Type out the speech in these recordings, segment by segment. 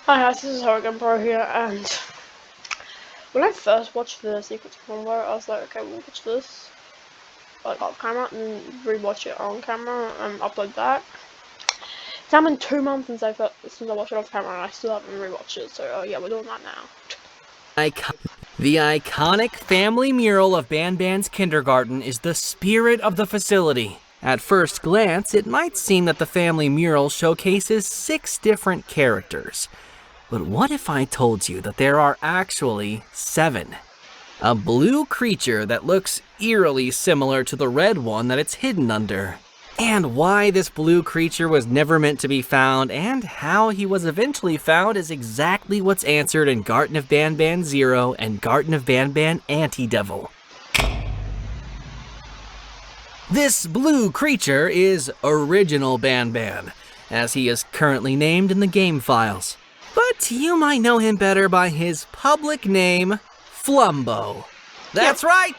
Hi guys, this is Hogan Pro here, and when I first watched the Secrets of Flumbo, I was like, okay, we'll watch this like off camera and then rewatch it on camera and upload that. It's now been 2 months since I watched it off camera, and I still haven't rewatched it. So yeah, we're doing that now. The iconic family mural of Ban Ban's kindergarten is the spirit of the facility. At first glance, it might seem that the family mural showcases 6 different characters. But what if I told you that there are actually 7? A blue creature that looks eerily similar to the red one that it's hidden under. And why this blue creature was never meant to be found and how he was eventually found is exactly what's answered in Garten of Ban Ban Zero and Garten of Ban Ban Anti-Devil. This blue creature is Original Ban Ban, as he is currently named in the game files. But you might know him better by his public name, Flumbo. That's right!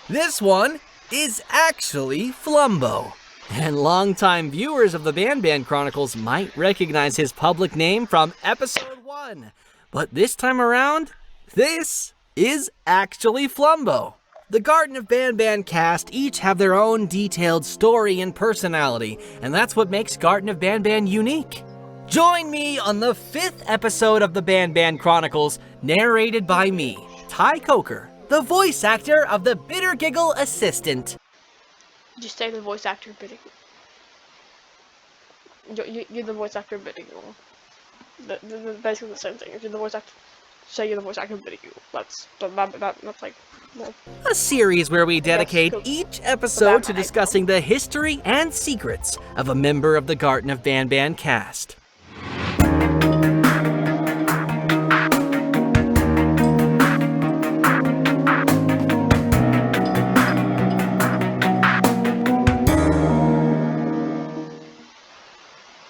This one is actually Flumbo. And longtime viewers of the Ban Ban Chronicles might recognize his public name from episode 1. But this time around, this is actually Flumbo. The Garten of Ban Ban cast each have their own detailed story and personality, and that's what makes Garten of Ban Ban unique. Join me on the 5th episode of the Ban Ban Chronicles, narrated by me, Ty Coker, the voice actor of the Bitter Giggle assistant. Just say the voice actor Bitter Giggle. You're the voice actor Bitter Giggle. Basically the same thing. If you're the voice actor, say you're the voice actor Bitter Giggle. That's like... Well, a series where we dedicate each episode to discussing the history and secrets of a member of the Garten of Ban Ban cast.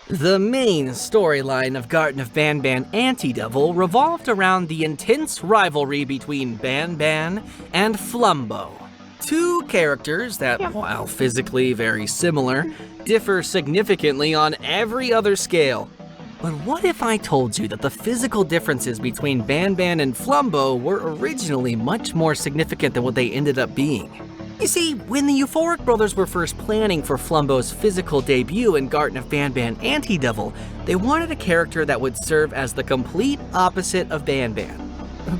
The main storyline of Garten of Ban Ban Anti-Devil revolved around the intense rivalry between Ban Ban and Flumbo. 2 characters that, while physically very similar, differ significantly on every other scale. But what if I told you that the physical differences between Ban Ban and Flumbo were originally much more significant than what they ended up being? You see, when the Euphoric brothers were first planning for Flumbo's physical debut in Garten of Ban Ban Anti-Devil, they wanted a character that would serve as the complete opposite of Ban Ban,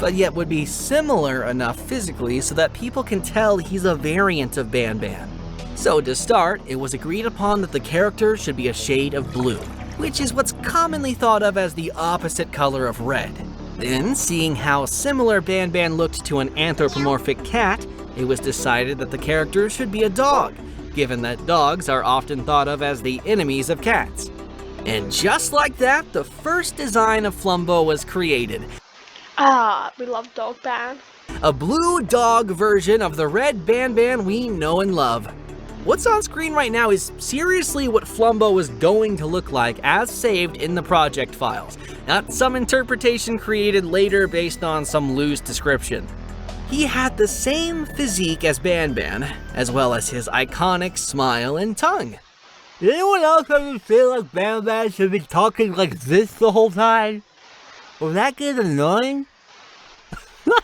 but yet would be similar enough physically so that people can tell he's a variant of Ban Ban. So to start, it was agreed upon that the character should be a shade of blue, which is what's commonly thought of as the opposite color of red. Then, seeing how similar Ban Ban looked to an anthropomorphic cat, it was decided that the character should be a dog, given that dogs are often thought of as the enemies of cats. And just like that, the first design of Flumbo was created. We love Dog Ban. A blue dog version of the red Ban Ban we know and love. What's on screen right now is seriously what Flumbo was going to look like as saved in the project files, not some interpretation created later based on some loose description. He had the same physique as Ban Ban, as well as his iconic smile and tongue. Did anyone else ever feel like Ban Ban should be talking like this the whole time? Was that get annoying?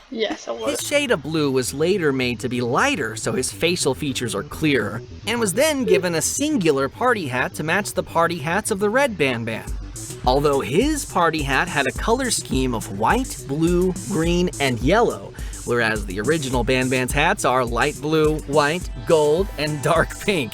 Yes, it was. His shade of blue was later made to be lighter so his facial features are clearer, and was then given a singular party hat to match the party hats of the red Ban Ban. Although his party hat had a color scheme of white, blue, green, and yellow, whereas the original Ban Ban's hats are light blue, white, gold, and dark pink.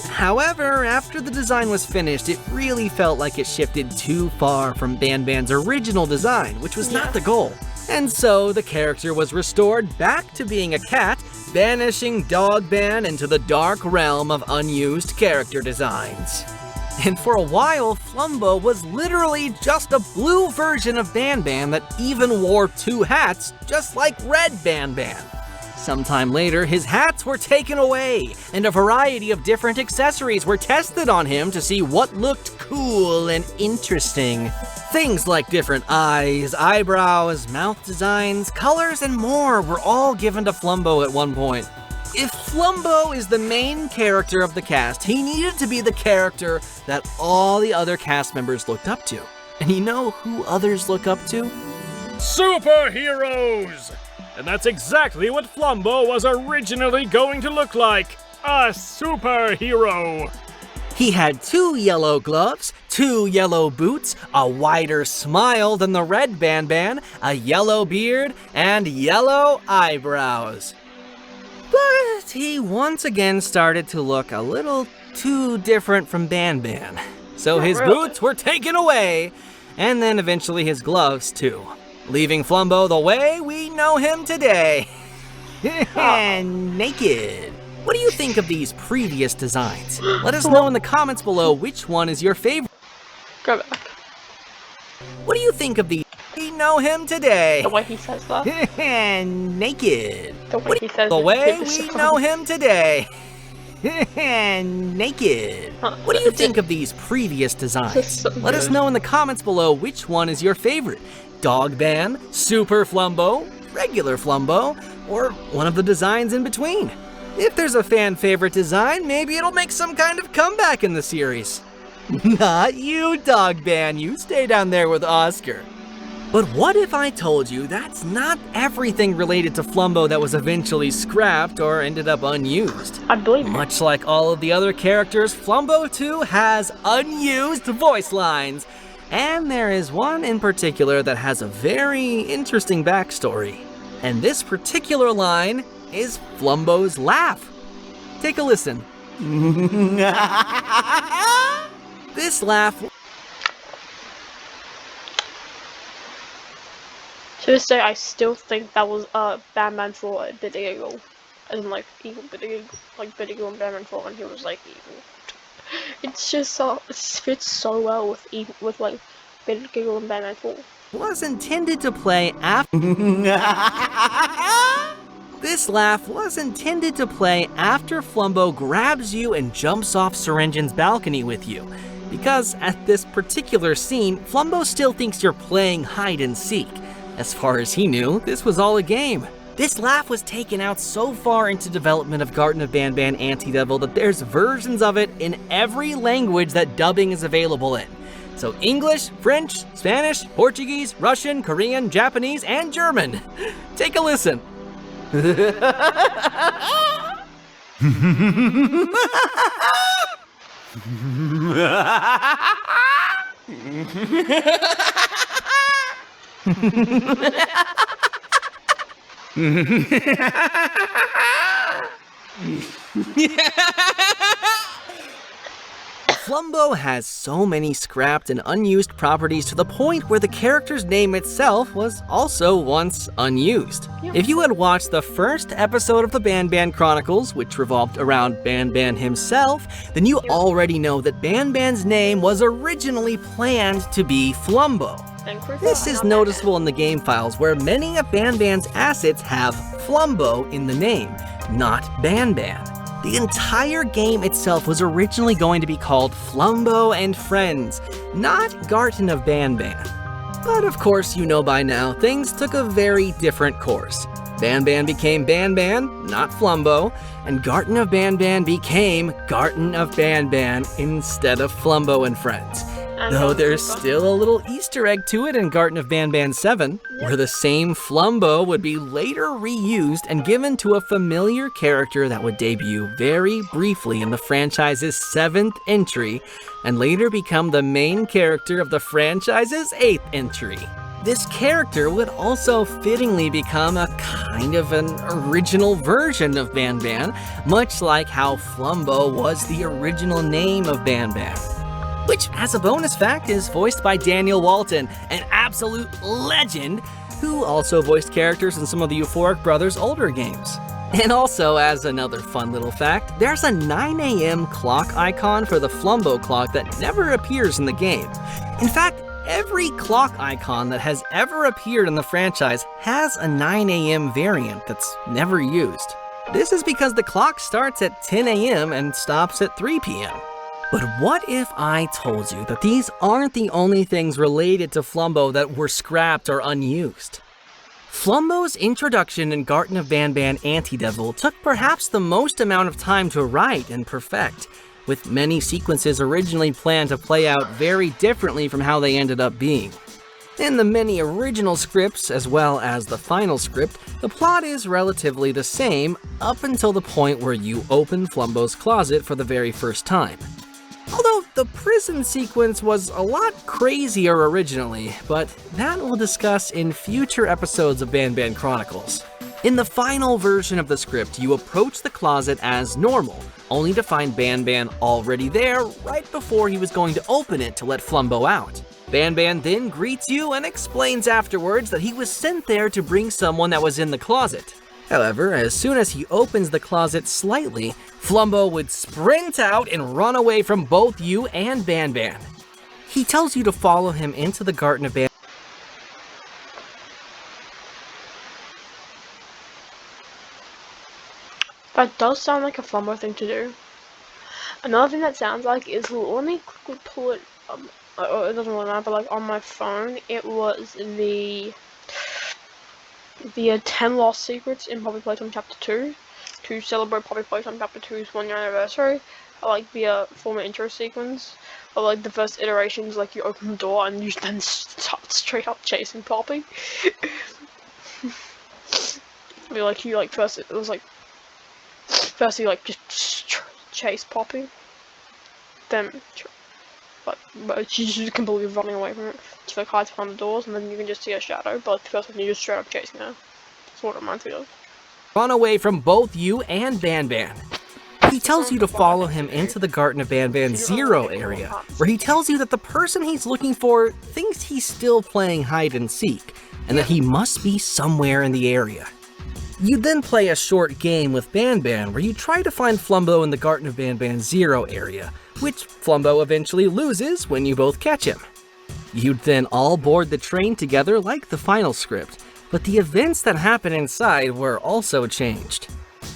However, after the design was finished, it really felt like it shifted too far from Ban Ban's original design, which was not the goal. And so the character was restored back to being a cat, banishing Dog Ban into the dark realm of unused character designs. And for a while, Flumbo was literally just a blue version of Ban Ban that even wore 2 hats, just like red Ban Ban. Sometime later, his hats were taken away, and a variety of different accessories were tested on him to see what looked cool and interesting. Things like different eyes, eyebrows, mouth designs, colors, and more were all given to Flumbo at one point. If Flumbo is the main character of the cast, he needed to be the character that all the other cast members looked up to. And you know who others look up to? Superheroes! And that's exactly what Flumbo was originally going to look like. A superhero! He had 2 yellow gloves, 2 yellow boots, a wider smile than the red Ban, a yellow beard, and yellow eyebrows. But he once again started to look a little too different from Ban. So his boots were taken away, and then eventually his gloves too, leaving Flumbo the way we know him today. And naked. What do you think of these previous designs? Let us know in the comments below which one is your favorite. Go back. What do you think of these? We know him today. The way he says that. And naked. The way he says The it. way we know him today. And naked. What do you think of these previous designs? So Let us know in the comments below which one is your favorite. Dog Ban, Super Flumbo, Regular Flumbo, or one of the designs in between. If there's a fan favorite design, maybe it'll make some kind of comeback in the series. Not you, Dog Ban, you stay down there with Oscar. But what if I told you that's not everything related to Flumbo that was eventually scrapped or ended up unused? I believe it. Much like all of the other characters, Flumbo 2 has unused voice lines. And there is one in particular that has a very interesting backstory. And this particular line is Flumbo's laugh. Take a listen. This laugh. To this day, I still think that was Batman for Bidigo. As in, like, evil Bidigo. Like, Bidigo and Batman 4 when he was, like, evil. It's just so, it fits so well with evil, with, like, Bidigo and Batman 4. Was intended to play after. This laugh was intended to play after Flumbo grabs you and jumps off Syringen's balcony with you. Because at this particular scene, Flumbo still thinks you're playing hide and seek. As far as he knew, this was all a game. This laugh was taken out so far into development of Garten of Banban Anti-Devil that there's versions of it in every language that dubbing is available in. So English, French, Spanish, Portuguese, Russian, Korean, Japanese, and German. Take a listen. Flumbo has so many scrapped and unused properties to the point where the character's name itself was also once unused. If you had watched the first episode of the Banban Chronicles, which revolved around Banban himself, then you already know that Banban's name was originally planned to be Flumbo. This is noticeable in the game files where many of Banban's assets have Flumbo in the name, not Banban. The entire game itself was originally going to be called Flumbo and Friends, not Garten of Banban. But of course, you know by now, things took a very different course. Banban became Banban, not Flumbo, and Garten of Banban became Garten of Banban instead of Flumbo and Friends. Though there's still a little Easter egg to it in Garten of Banban 7, where the same Flumbo would be later reused and given to a familiar character that would debut very briefly in the franchise's 7th entry, and later become the main character of the franchise's 8th entry. This character would also fittingly become a kind of an original version of Banban, much like how Flumbo was the original name of Banban. Which, as a bonus fact, is voiced by Daniel Walton, an absolute legend, who also voiced characters in some of the Euphoric Brothers' older games. And also, as another fun little fact, there's a 9 AM clock icon for the Flumbo clock that never appears in the game. In fact, every clock icon that has ever appeared in the franchise has a 9 AM variant that's never used. This is because the clock starts at 10 AM and stops at 3 PM. But what if I told you that these aren't the only things related to Flumbo that were scrapped or unused? Flumbo's introduction in Garten of Banban Anti-Devil took perhaps the most amount of time to write and perfect. with many sequences originally planned to play out very differently from how they ended up being. In the many original scripts, as well as the final script, the plot is relatively the same up until the point where you open Flumbo's closet for the very first time. Although the prison sequence was a lot crazier originally, but that we'll discuss in future episodes of Banban Chronicles. In the final version of the script, you approach the closet as normal, only to find Banban already there right before he was going to open it to let Flumbo out. Banban then greets you and explains afterwards that he was sent there to bring someone that was in the closet. However, as soon as he opens the closet slightly, Flumbo would sprint out and run away from both you and Banban. He tells you to follow him into the Garden of Banban. That does sound like a Flumbo thing to do. Another thing that sounds like is, let me quickly pull it, it doesn't really matter, but like on my phone, it was the 10 Lost Secrets in Poppy Playtime Chapter 2 to celebrate Poppy Playtime Chapter 2's 1-year anniversary. I like the former intro sequence of like the first iterations, like you open the door and you then start straight up chasing Poppy. First you like just chase Poppy, then but she's just completely running away from it. She like hides behind the doors and then you can just see her shadow, but the first one you just straight up chasing her. That's what it reminds me of. Run away from both you and Banban. He tells you to follow him into the Garden of Banban Zero area, where he tells you that the person he's looking for thinks he's still playing hide and seek, and that he must be somewhere in the area. You then play a short game with Banban where you try to find Flumbo in the Garden of Banban Zero area, which Flumbo eventually loses when you both catch him. You'd then all board the train together like the final script, but the events that happen inside were also changed.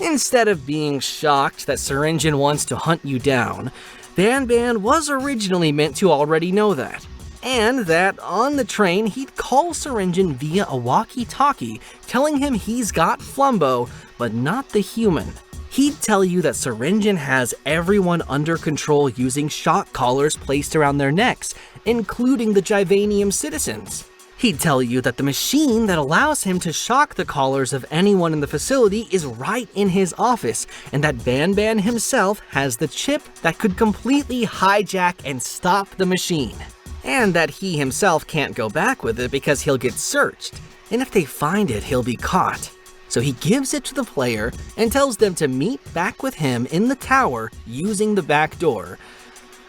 Instead of being shocked that Syringin wants to hunt you down, Banban was originally meant to already know that. And that on the train, he'd call Syringin via a walkie-talkie, telling him he's got Flumbo, but not the human. He'd tell you that Syringin has everyone under control using shock collars placed around their necks, including the Jivanium citizens. He'd tell you that the machine that allows him to shock the collars of anyone in the facility is right in his office, and that Banban himself has the chip that could completely hijack and stop the machine. And that he himself can't go back with it because he'll get searched, and if they find it, he'll be caught. So he gives it to the player and tells them to meet back with him in the tower using the back door.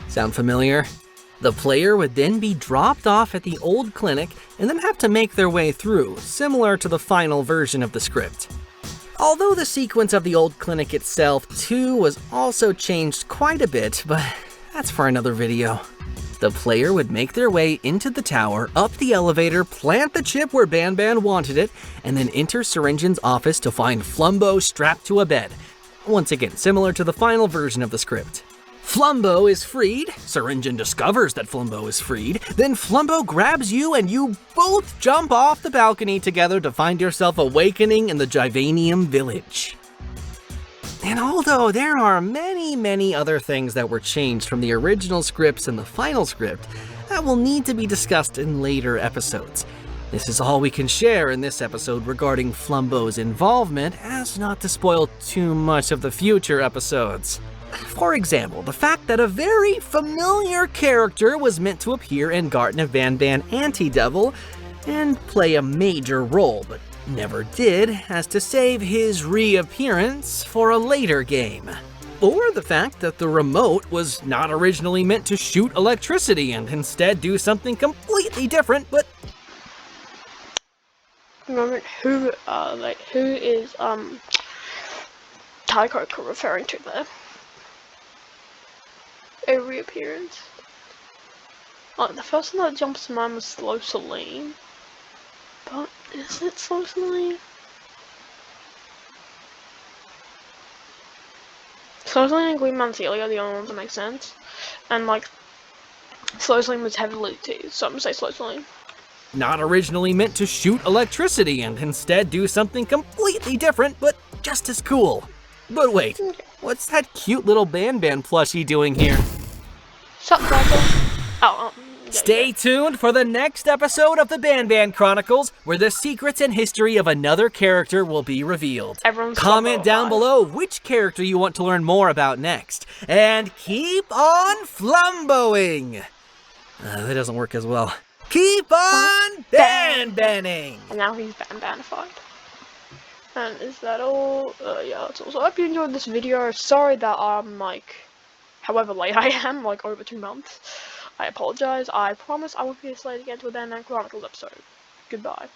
Sound familiar? The player would then be dropped off at the old clinic and then have to make their way through, similar to the final version of the script. Although the sequence of the old clinic itself too was also changed quite a bit, but that's for another video. The player would make their way into the tower, up the elevator, plant the chip where Banban wanted it, and then enter Syringin's office to find Flumbo strapped to a bed. Once again, similar to the final version of the script. Flumbo is freed, Syringin discovers that Flumbo is freed, then Flumbo grabs you and you both jump off the balcony together to find yourself awakening in the Jivanium village. And although there are many other things that were changed from the original scripts and the final script, that will need to be discussed in later episodes. This is all we can share in this episode regarding Flumbo's involvement, as not to spoil too much of the future episodes. For example, the fact that a very familiar character was meant to appear in Garden of Banban Anti-Devil and play a major role, but never did, as to save his reappearance for a later game. Or the fact that the remote was not originally meant to shoot electricity and instead do something completely different, but... Moment, who is, Tycho referring to there? A reappearance? Like, the first one that jumps to mind was Slow Celine. But is it Slow Celine? Slow Celine and Green Mantelia are the only ones that make sense. And like, Slow Celine was heavily teased, so I'm gonna say Slow Celine. Not originally meant to shoot electricity and instead do something completely different, but just as cool. But wait, Okay. what's that cute little Ban plushie doing here? Shut the Oh, yeah, Stay tuned for the next episode of the Ban Chronicles, where the secrets and history of another character will be revealed. Everyone's Comment Flumbo down alive. below which character you want to learn more about next. And keep on flumboing! That doesn't work as well. Keep on banning! And now he's banified. And is that all? Yeah, that's all. So I hope you enjoyed this video. Sorry that I'm like, however late I am, like over 2 months. I apologize. I promise I won't be this late again to a Bandman Chronicles episode. Goodbye.